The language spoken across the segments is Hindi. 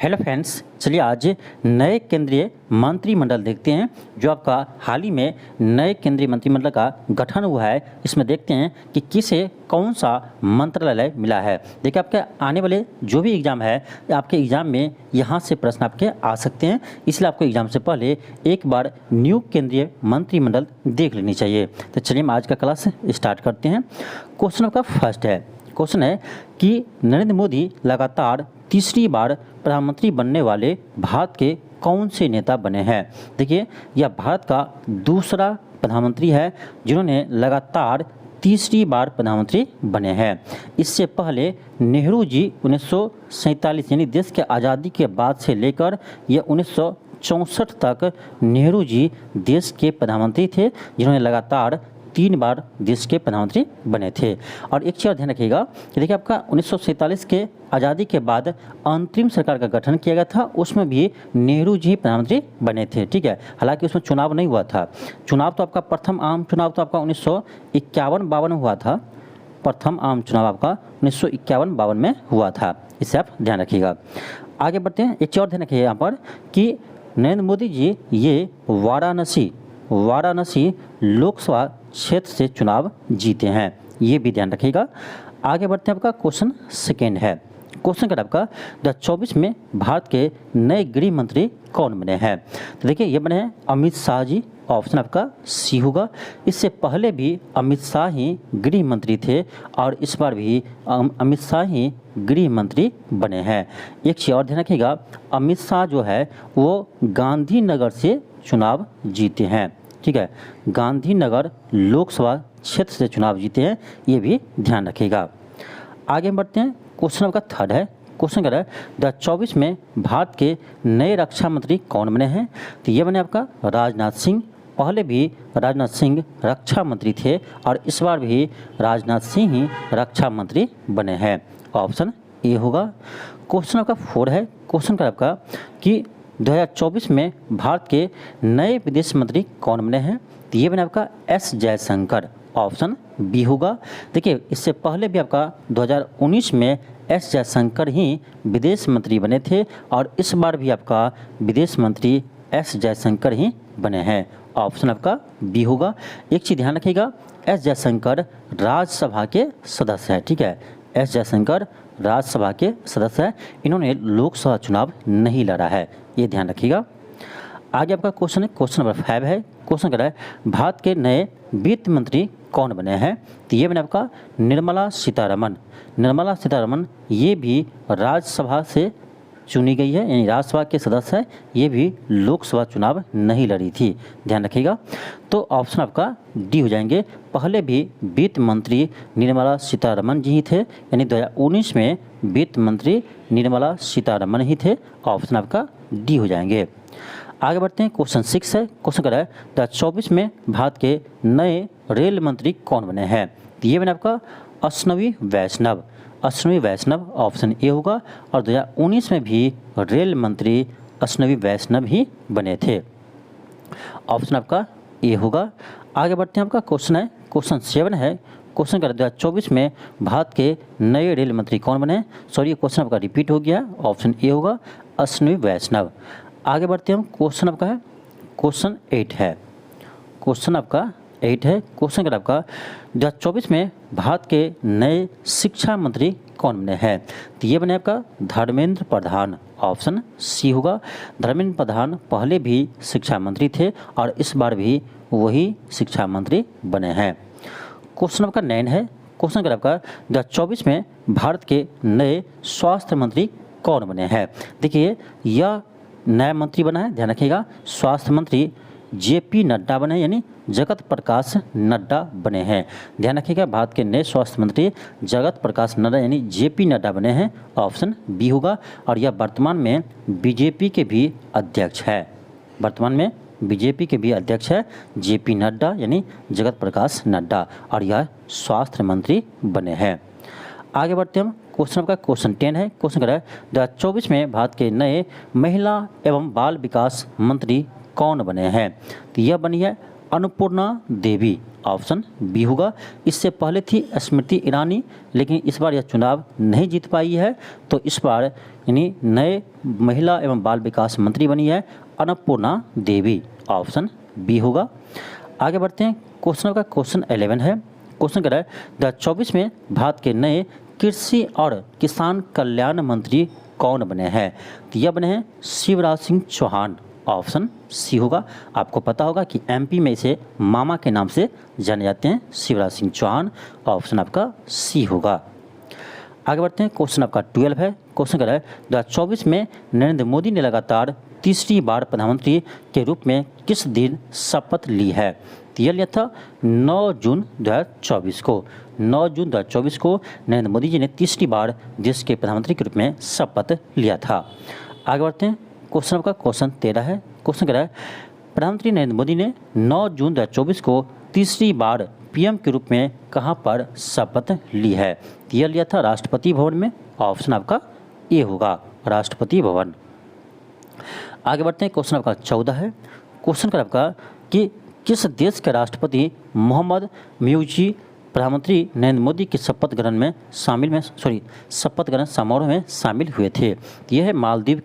हेलो फ्रेंड्स, चलिए आज नए केंद्रीय मंत्रिमंडल देखते हैं। जो आपका हाल ही में नए केंद्रीय मंत्रिमंडल का गठन हुआ है, इसमें देखते हैं कि किसे कौन सा मंत्रालय मिला है। देखिए, आपके आने वाले जो भी एग्ज़ाम है, आपके एग्ज़ाम में यहाँ से प्रश्न आपके आ सकते हैं, इसलिए आपको एग्ज़ाम से पहले एक बार न्यू केंद्रीय मंत्रिमंडल देख लेनी चाहिए। तो चलिए हम आज का क्लास स्टार्ट करते हैं। क्वेश्चन आपका फर्स्ट है। क्वेश्चन है कि नरेंद्र मोदी लगातार तीसरी बार प्रधानमंत्री बनने वाले भारत के कौन से नेता बने हैं। देखिए, यह भारत का दूसरा प्रधानमंत्री है जिन्होंने लगातार तीसरी बार प्रधानमंत्री बने हैं। इससे पहले नेहरू जी 1947 यानी देश के आज़ादी के बाद से लेकर यह 1964 तक नेहरू जी देश के प्रधानमंत्री थे जिन्होंने लगातार 3 बार देश के प्रधानमंत्री बने थे। और एक चीज़ और ध्यान रखिएगा कि देखिए, आपका 1947 के आज़ादी के बाद अंतरिम सरकार का गठन किया गया था, उसमें भी नेहरू जी प्रधानमंत्री बने थे। ठीक है, हालांकि उसमें चुनाव नहीं हुआ था। चुनाव तो आपका प्रथम आम चुनाव तो आपका 1951-52 हुआ था। प्रथम आम चुनाव आपका 1951-52 में हुआ था। इसे आप ध्यान रखिएगा। आगे बढ़ते हैं। एक चीज़ और ध्यान रखिए यहाँ पर कि नरेंद्र मोदी जी ये वाराणसी लोकसभा क्षेत्र से चुनाव जीते हैं, ये भी ध्यान रखिएगा। आगे बढ़ते हैं। आपका क्वेश्चन सेकेंड है। क्वेश्चन का आपका 2024 में भारत के नए गृह मंत्री कौन बने हैं। तो देखिए, ये बने हैं अमित शाह जी। ऑप्शन आपका सी होगा। इससे पहले भी अमित शाह ही गृह मंत्री थे और इस बार भी अमित शाह ही गृह मंत्री बने हैं। एक चीज़ और ध्यान रखिएगा, अमित शाह जो है वो गांधीनगर से चुनाव जीते हैं। ठीक है, गांधीनगर लोकसभा क्षेत्र से चुनाव जीते हैं, ये भी ध्यान रखिएगा। आगे बढ़ते हैं। क्वेश्चन आपका थर्ड है। क्वेश्चन कर रहा है 2024 में भारत के नए रक्षा मंत्री कौन बने हैं। तो ये बने आपका राजनाथ सिंह। पहले भी राजनाथ सिंह रक्षा मंत्री थे और इस बार भी राजनाथ सिंह ही रक्षा मंत्री बने हैं। ऑप्शन ए होगा। क्वेश्चन आपका 4 है। क्वेश्चन कर आपका कि 2024 में भारत के नए विदेश मंत्री कौन बने हैं। तो ये बने आपका एस जयशंकर। ऑप्शन बी होगा। देखिए, इससे पहले भी आपका 2019 में एस जयशंकर ही विदेश मंत्री बने थे और इस बार भी आपका विदेश मंत्री एस जयशंकर ही बने हैं। ऑप्शन आपका बी होगा। एक चीज़ ध्यान रखिएगा, एस जयशंकर राज्यसभा के सदस्य है। ठीक है, एस जयशंकर राज्यसभा के सदस्य है, इन्होंने लोकसभा चुनाव नहीं लड़ा है, ये ध्यान रखिएगा। आगे आपका क्वेश्चन है। क्वेश्चन नंबर 5 है। क्वेश्चन कर रहा है भारत के नए वित्त मंत्री कौन बने हैं। तो ये बने आपका निर्मला सीतारमण। निर्मला सीतारमण ये भी राज्यसभा से चुनी गई है, यानी राज्यसभा के सदस्य है, ये भी लोकसभा चुनाव नहीं लड़ी थी, ध्यान रखिएगा। तो ऑप्शन आपका डी हो जाएंगे। पहले भी वित्त मंत्री निर्मला सीतारमण जी ही थे, यानी 2019 में वित्त मंत्री निर्मला सीतारमण ही थे। ऑप्शन आपका डी हो जाएंगे। आगे बढ़ते हैं। क्वेश्चन 6 है। क्वेश्चन कर रहा है 2024 में भारत के नए रेल मंत्री कौन बने हैं। तो ये बने आपका अश्विनी वैष्णव। अश्विनी वैष्णव ऑप्शन ए होगा और 2019 में भी रेल मंत्री अश्विनी वैष्णव ही बने थे। ऑप्शन आपका ए होगा। आगे बढ़ते हैं। आपका क्वेश्चन है। क्वेश्चन 7 है। क्वेश्चन कर 2024 में भारत के नए रेल मंत्री कौन बने। सॉरी, क्वेश्चन आपका रिपीट हो गया। ऑप्शन ए होगा अश्विनी वैष्णव। आगे बढ़ते हैं हम। क्वेश्चन आपका है क्वेश्चन 8 है। क्वेश्चन आपका 8 है। क्वेश्चन कर आपका 2024 में भारत के नए शिक्षा मंत्री कौन बने हैं। तो ये बने आपका धर्मेंद्र प्रधान। ऑप्शन सी होगा। धर्मेंद्र प्रधान पहले भी शिक्षा मंत्री थे और इस बार भी वही शिक्षा मंत्री बने हैं। क्वेश्चन आपका 9 है। क्वेश्चन कर आपका 2024 में भारत के नए स्वास्थ्य मंत्री कौन बने हैं। देखिए, यह नया मंत्री बना है, ध्यान रखिएगा। स्वास्थ्य मंत्री जेपी नड्डा बने, यानी जगत प्रकाश नड्डा बने हैं। ध्यान रखिएगा, भारत के नए स्वास्थ्य मंत्री जगत प्रकाश नड्डा यानी जेपी नड्डा बने हैं। ऑप्शन बी होगा। और यह वर्तमान में बीजेपी के भी अध्यक्ष है। वर्तमान में बीजेपी के भी अध्यक्ष है जेपी नड्डा यानी जगत प्रकाश नड्डा, और यह स्वास्थ्य मंत्री बने हैं। आगे बढ़ते हम। क्वेश्चन आपका क्वेश्चन 10 है। क्वेश्चन कर रहा है 2024 में भारत के नए महिला एवं बाल विकास मंत्री कौन बने हैं। तो यह बनी है अन्नपूर्णा देवी। ऑप्शन बी होगा। इससे पहले थी स्मृति ईरानी, लेकिन इस बार यह चुनाव नहीं जीत पाई है, तो इस बार यानी नए महिला एवं बाल विकास मंत्री बनी है अन्नपूर्णा देवी, ऑप्शन बी होगा। आगे बढ़ते हैं, क्वेश्चन 11 है। क्वेश्चन कह रहा है 2024 में भारत के नए कृषि और किसान कल्याण मंत्री कौन बने हैं? तो यह बने हैं शिवराज सिंह चौहान, ऑप्शन सी होगा। आपको पता होगा कि एमपी में इसे मामा के नाम से जाने जाते हैं, शिवराज सिंह चौहान, ऑप्शन आपका सी होगा। आगे बढ़ते हैं, क्वेश्चन आपका 12 है। क्वेश्चन कह रहा है 2024 में नरेंद्र मोदी ने लगातार तीसरी बार प्रधानमंत्री के रूप में किस दिन शपथ ली है? तो यह लिया था 9 जून 2024 को। 9 जून 2024 को नरेंद्र मोदी जी ने तीसरी बार देश के प्रधानमंत्री के रूप में शपथ लिया था। आगे बढ़ते हैं, क्वेश्चन आपका क्वेश्चन 13 है। क्वेश्चन कह रहा है प्रधानमंत्री नरेंद्र मोदी ने 9 जून 2024 को तीसरी बार पीएम के रूप में कहां पर शपथ ली है? तो यह लिया था राष्ट्रपति भवन में, ऑप्शन आपका ए होगा, राष्ट्रपति भवन। आगे बढ़ते हैं, क्वेश्चन आपका 14 है। क्वेश्चन का आपका कि किस देश के राष्ट्रपति मोहम्मद म्यूजी प्रधानमंत्री नरेंद्र मोदी के शपथ ग्रहण समारोह में शामिल हुए थे? तो यह है मालदीव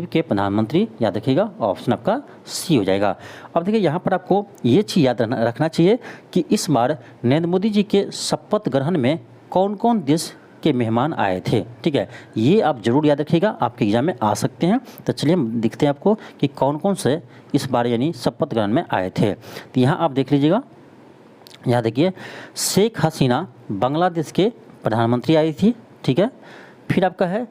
के प्रधानमंत्री, याद रखिएगा, ऑप्शन आपका सी हो जाएगा। अब देखिए यहाँ पर आपको ये चीज़ याद रखना चाहिए कि इस बार नरेंद्र मोदी जी के शपथ ग्रहण में कौन कौन देश के मेहमान आए थे, ठीक है, ये आप जरूर याद रखिएगा, आपके एग्जाम में आ सकते हैं। तो चलिए हम दिखते हैं आपको कि कौन कौन से इस बार यानी शपथ ग्रहण में आए थे। तो यहाँ आप देख लीजिएगा, यहाँ देखिए शेख हसीना बांग्लादेश के प्रधानमंत्री आई थी, ठीक है। फिर आपका है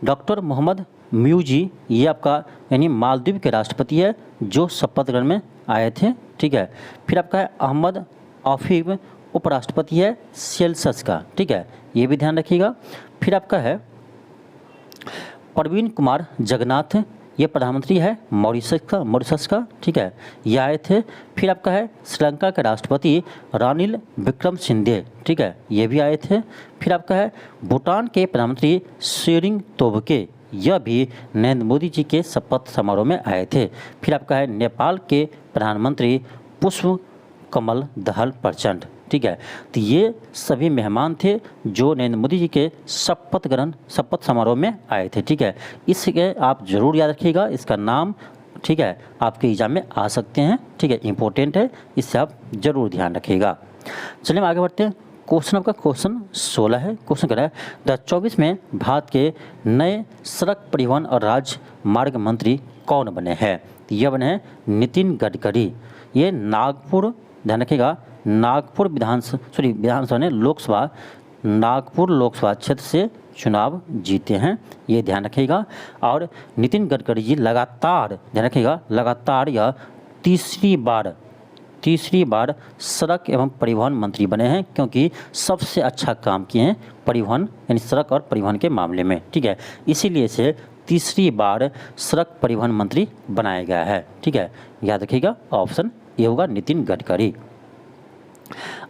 डॉक्टर मोहम्मद म्यूजी, ये आपका यानी मालदीव के राष्ट्रपति है जो शपथ ग्रहण में आए थे, ठीक है। फिर आपका है अहमद आफिफ, उपराष्ट्रपति है सेल्सस का, ठीक है, ये भी ध्यान रखिएगा। फिर आपका है प्रवीण कुमार जगन्नाथ, ये प्रधानमंत्री है मॉरिशस का, ठीक है, ये आए थे। फिर आपका है श्रीलंका के राष्ट्रपति रानिल विक्रमसिंघे, ठीक है, ये भी आए थे। फिर आपका है भूटान के प्रधानमंत्री शेरिंग तोब्गे, यह भी नरेंद्र मोदी जी के शपथ समारोह में आए थे। फिर आपका है नेपाल के प्रधानमंत्री पुष्प कमल दहल प्रचंड, ठीक है। तो ये सभी मेहमान थे जो नरेंद्र मोदी जी के शपथ समारोह में आए थे, ठीक है। इसके आप जरूर याद रखिएगा, इसका नाम, ठीक है, आपके एग्जाम में आ सकते हैं, ठीक है, इंपॉर्टेंट है, इससे आप जरूर ध्यान रखिएगा। चलिए हम आगे बढ़ते हैं, क्वेश्चन आपका क्वेश्चन 16 है। क्वेश्चन कह रहा है 2024 में भारत के नए सड़क परिवहन और राजमार्ग मंत्री कौन बने हैं? तो यह बने हैं नितिन गडकरी, ये नागपुर, ध्यान रखिएगा, नागपुर विधानसभा ने नागपुर लोकसभा क्षेत्र से चुनाव जीते हैं, ये ध्यान रखिएगा। और नितिन गडकरी जी लगातार, ध्यान रखिएगा, लगातार यह तीसरी बार सड़क एवं परिवहन मंत्री बने हैं, क्योंकि सबसे अच्छा काम किए हैं परिवहन यानी सड़क और परिवहन के मामले में, ठीक है, इसीलिए इसे तीसरी बार सड़क परिवहन मंत्री बनाया गया है, ठीक है, याद रखिएगा, ऑप्शन ये होगा नितिन गडकरी।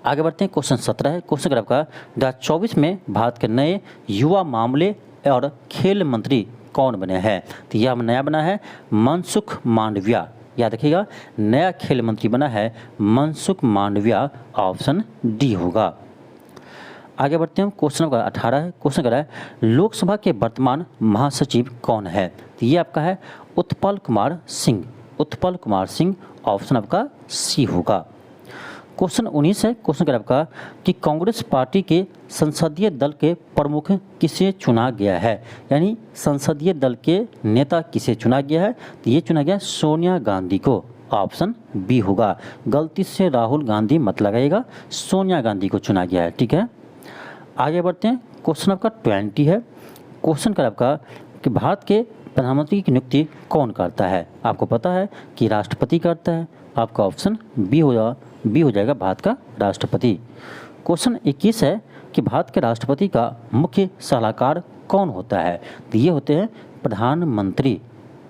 आगे बढ़ते हैं, क्वेश्चन 17 है। क्वेश्चन आपका 2024 में भारत के नए युवा मामले और खेल मंत्री कौन बने हैं? तो यह नया बना है मनसुख मांडविया, याद रखिएगा, नया खेल मंत्री बना है मनसुख मांडविया, ऑप्शन डी होगा। आगे बढ़ते हैं, क्वेश्चन नंबर 18 है। क्वेश्चन कर रहा है लोकसभा के वर्तमान महासचिव कौन है? तो ये आपका है उत्पल कुमार सिंह, ऑप्शन आपका सी होगा। क्वेश्चन 19 है। क्वेश्चन कर आपका कि कांग्रेस पार्टी के संसदीय दल के प्रमुख किसे चुना गया है, यानी संसदीय दल के नेता किसे चुना गया है? तो ये चुना गया सोनिया गांधी को, ऑप्शन बी होगा। गलती से राहुल गांधी मत लगाइएगा, सोनिया गांधी को चुना गया है, ठीक है। आगे बढ़ते हैं, क्वेश्चन आपका 20 है। क्वेश्चन कर आपका कि भारत के प्रधानमंत्री की नियुक्ति कौन करता है? आपको पता है कि राष्ट्रपति करता है, आपका ऑप्शन बी हो जाएगा भारत का राष्ट्रपति। क्वेश्चन 21 है कि भारत के राष्ट्रपति का मुख्य सलाहकार कौन होता है? तो ये होते हैं प्रधानमंत्री,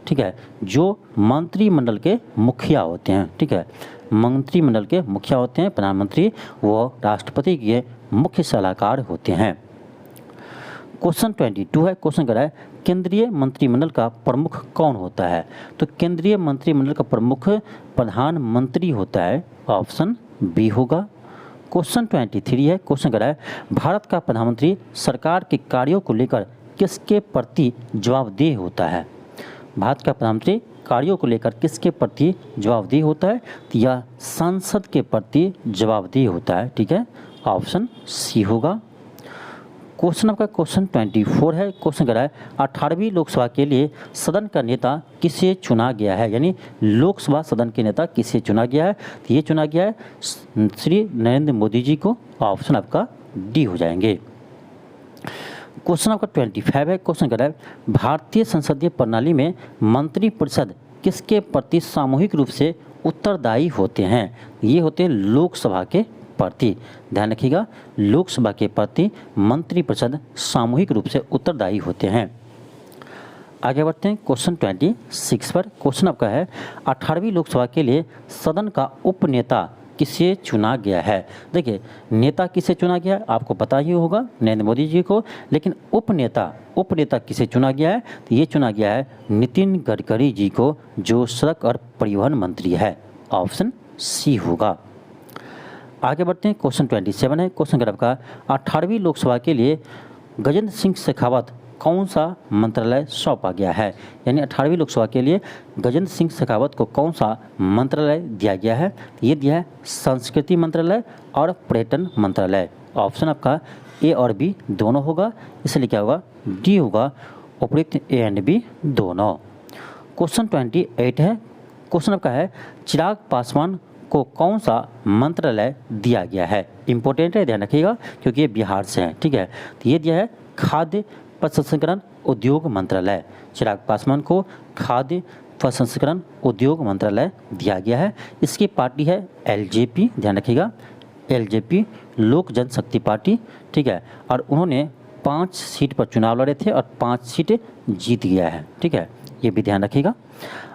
ठीक है, जो मंत्रिमंडल के मुखिया होते हैं, ठीक है, मंत्रिमंडल के मुखिया होते हैं प्रधानमंत्री, वो राष्ट्रपति के मुख्य सलाहकार होते हैं। क्वेश्चन 22 है। क्वेश्चन कर रहा है केंद्रीय मंत्रिमंडल का प्रमुख कौन होता है? तो केंद्रीय मंत्रिमंडल का प्रमुख प्रधानमंत्री होता है, ऑप्शन बी होगा। क्वेश्चन 23 है, क्वेश्चन कह रहा है भारत का प्रधानमंत्री सरकार के कार्यों को लेकर किसके प्रति जवाबदेह होता है। भारत का प्रधानमंत्री कार्यों को लेकर किसके प्रति जवाबदेह होता है, तो यह संसद के प्रति जवाबदेह होता है। ठीक है, ऑप्शन सी होगा। क्वेश्चन आपका क्वेश्चन 24 है, क्वेश्चन कह रहा है 18वीं लोकसभा के लिए सदन का नेता किसे चुना गया है, यानी लोकसभा सदन के नेता किसे चुना गया है, तो ये चुना गया है श्री नरेंद्र मोदी जी को। ऑप्शन आपका डी हो जाएंगे। क्वेश्चन आपका 25 है, क्वेश्चन कह रहा है भारतीय संसदीय प्रणाली में मंत्रिपरिषद किसके प्रति सामूहिक रूप से उत्तरदायी होते हैं, ये होते हैं लोकसभा के प्रति। ध्यान रखिएगा, लोकसभा के प्रति मंत्रिपरिषद सामूहिक रूप से उत्तरदायी होते हैं। आगे बढ़ते हैं क्वेश्चन 26 पर। क्वेश्चन आपका है 18वीं लोकसभा के लिए सदन का उपनेता किसे चुना गया है। देखिए, नेता किसे चुना गया है आपको पता ही होगा, नरेंद्र मोदी जी को, लेकिन उपनेता किसे चुना गया है, तो ये चुना गया है नितिन गडकरी जी को, जो सड़क और परिवहन मंत्री है। ऑप्शन सी होगा। आगे बढ़ते हैं क्वेश्चन 27 है, क्वेश्चन कह रहा है 18वीं लोकसभा के लिए गजेंद्र सिंह शेखावत कौन सा मंत्रालय सौंपा गया है, यानी 18वीं लोकसभा के लिए गजेंद्र सिंह शेखावत को कौन सा मंत्रालय दिया गया है, ये दिया है संस्कृति मंत्रालय और पर्यटन मंत्रालय। ऑप्शन आपका ए और बी दोनों होगा, इसलिए क्या होगा, डी होगा, उपयुक्त ए एंड बी दोनों। क्वेश्चन 28 है, क्वेश्चन आपका है चिराग पासवान को कौन सा मंत्रालय दिया गया है। इंपॉर्टेंट है, ध्यान रखिएगा, क्योंकि ये बिहार से हैं। ठीक है, तो ये दिया है खाद्य प्रसंस्करण उद्योग मंत्रालय। चिराग पासवान को खाद्य प्रसंस्करण उद्योग मंत्रालय दिया गया है। इसकी पार्टी है एलजेपी, ध्यान रखिएगा, एलजेपी लोक जनशक्ति पार्टी। ठीक है, और उन्होंने 5 सीट पर चुनाव लड़े थे और 5 सीटें जीत गया है। ठीक है, ये भी ध्यान रखिएगा।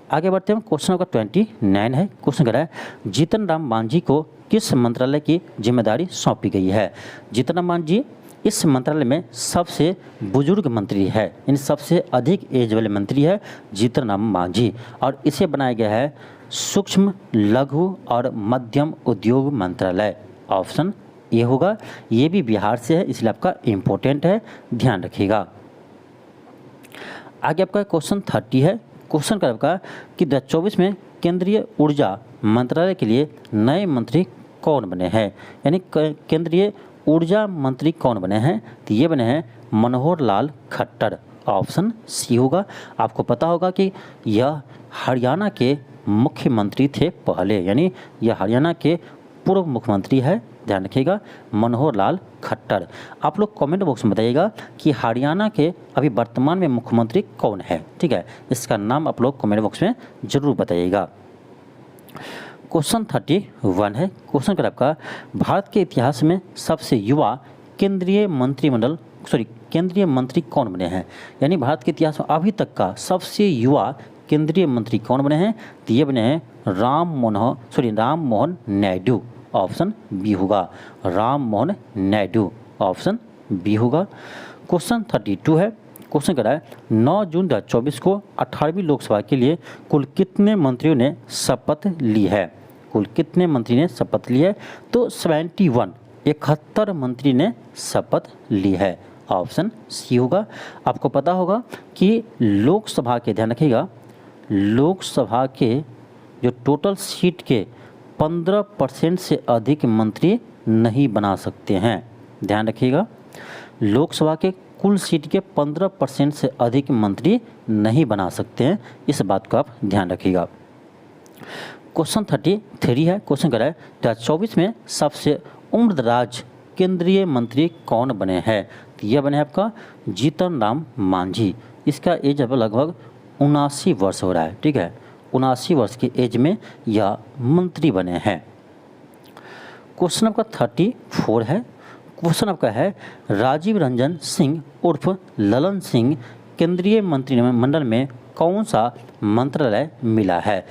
आगे बढ़ते हैं, क्वेश्चन नंबर 29 है, क्वेश्चन कह रहा है जीतन राम मांझी को किस मंत्रालय की जिम्मेदारी सौंपी गई है। जीतन राम मांझी इस मंत्रालय में सबसे बुजुर्ग मंत्री है, यानी सबसे अधिक एज वाले मंत्री है जीतन राम मांझी, और इसे बनाया गया है सूक्ष्म लघु और मध्यम उद्योग मंत्रालय। ऑप्शन ये होगा, ये भी बिहार से है, इसलिए आपका इम्पोर्टेंट है, ध्यान रखिएगा। आगे आपका क्वेश्चन 30 है, क्वेश्चन का आपका कि 2024 में केंद्रीय ऊर्जा मंत्रालय के लिए नए मंत्री कौन बने हैं, यानी केंद्रीय ऊर्जा मंत्री कौन बने हैं, तो ये बने हैं मनोहर लाल खट्टर। ऑप्शन सी होगा। आपको पता होगा कि यह हरियाणा के मुख्यमंत्री थे पहले, यानी यह हरियाणा के पूर्व मुख्यमंत्री है, ध्यान रखिएगा, मनोहर लाल खट्टर। आप लोग कमेंट बॉक्स में बताइएगा कि हरियाणा के अभी वर्तमान में मुख्यमंत्री कौन है। ठीक है, इसका नाम आप लोग कमेंट बॉक्स में जरूर बताइएगा। क्वेश्चन 31 है, क्वेश्चन का आपका भारत के इतिहास में सबसे युवा केंद्रीय मंत्री कौन बने हैं, यानी भारत के इतिहास में अभी तक का सबसे युवा केंद्रीय मंत्री कौन बने हैं, तो ये बने हैं राम मोहन नायडू। ऑप्शन बी होगा, राम मोहन नायडू। ऑप्शन बी होगा। क्वेश्चन 32 है, क्वेश्चन कह रहा है 9 जून 2024 को 18वीं लोकसभा के लिए कुल कितने मंत्रियों ने शपथ ली है, कुल कितने मंत्री ने शपथ ली है, तो 71 मंत्री ने शपथ ली है। ऑप्शन सी होगा। आपको पता होगा कि लोकसभा के, ध्यान रखिएगा, लोकसभा के जो टोटल सीट के 15% से अधिक मंत्री नहीं बना सकते हैं। ध्यान रखिएगा, लोकसभा के कुल सीट के 15% से अधिक मंत्री नहीं बना सकते हैं, इस बात को आप ध्यान रखिएगा। क्वेश्चन 33 है, क्वेश्चन कर रहा है 2024 में सबसे उम्रदराज केंद्रीय मंत्री कौन बने हैं, तो यह बने आपका जीतन राम मांझी। इसका एज अब लगभग 79 वर्ष हो रहा है। ठीक है, 79 वर्ष की एज में यह मंत्री बने हैं। क्वेश्चन आपका 34 है, क्वेश्चन आपका है राजीव रंजन सिंह उर्फ ललन सिंह केंद्रीय मंत्रिमंडल में कौन सा मंत्रालय मिला है।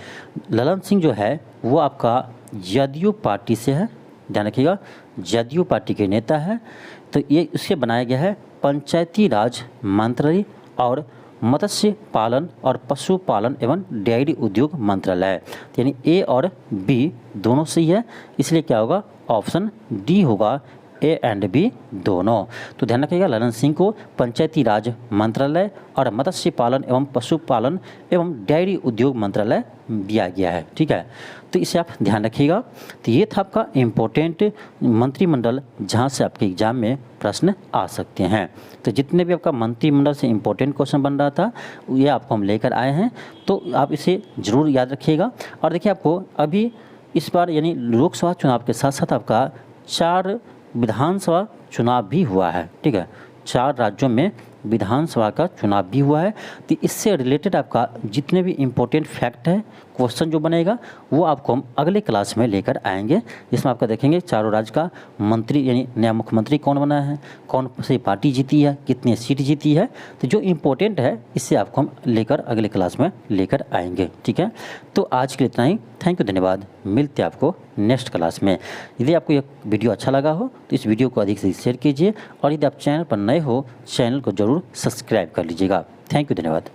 ललन सिंह जो है वो आपका जदयू पार्टी से है, ध्यान रखिएगा, जदयू पार्टी के नेता है, तो ये इससे बनाया गया है पंचायती राज मंत्रालय और मत्स्य पालन और पशुपालन एवं डेयरी उद्योग मंत्रालय। यानी ए और बी दोनों सही है, इसलिए क्या होगा, ऑप्शन डी होगा, ए एंड बी दोनों। तो ध्यान रखिएगा, ललन सिंह को पंचायती राज मंत्रालय और मत्स्य पालन एवं पशुपालन एवं डेयरी उद्योग मंत्रालय दिया गया है। ठीक है, तो इसे आप ध्यान रखिएगा। तो ये था आपका इम्पोर्टेंट मंत्रिमंडल जहाँ से आपके एग्जाम में प्रश्न आ सकते हैं। तो जितने भी आपका मंत्रिमंडल से इम्पोर्टेंट क्वेश्चन बन रहा था ये आपको हम लेकर आए हैं, तो आप इसे ज़रूर याद रखिएगा। और देखिए, आपको अभी इस बार यानी लोकसभा चुनाव के साथ साथ आपका 4 विधानसभा चुनाव भी हुआ है। ठीक है, 4 राज्यों में विधानसभा का चुनाव भी हुआ है। तो इससे रिलेटेड आपका जितने भी इम्पोर्टेंट फैक्ट है, क्वेश्चन जो बनेगा वो आपको हम अगले क्लास में लेकर आएंगे, जिसमें आपका देखेंगे चारों राज्य का मंत्री यानी नया मुख्यमंत्री कौन बना है, कौन सी पार्टी जीती है, कितनी सीट जीती है। तो जो इम्पोर्टेंट है इससे आपको हम लेकर अगले क्लास में लेकर आएंगे। ठीक है, तो आज के लिए इतना ही। थैंक यू, धन्यवाद। मिलते हैं आपको नेक्स्ट क्लास में। यदि आपको यह वीडियो अच्छा लगा हो तो इस वीडियो को अधिक से अधिक शेयर कीजिए, और यदि आप चैनल पर नए हो चैनल को जरूर सब्सक्राइब कर लीजिएगा। थैंक यू, धन्यवाद।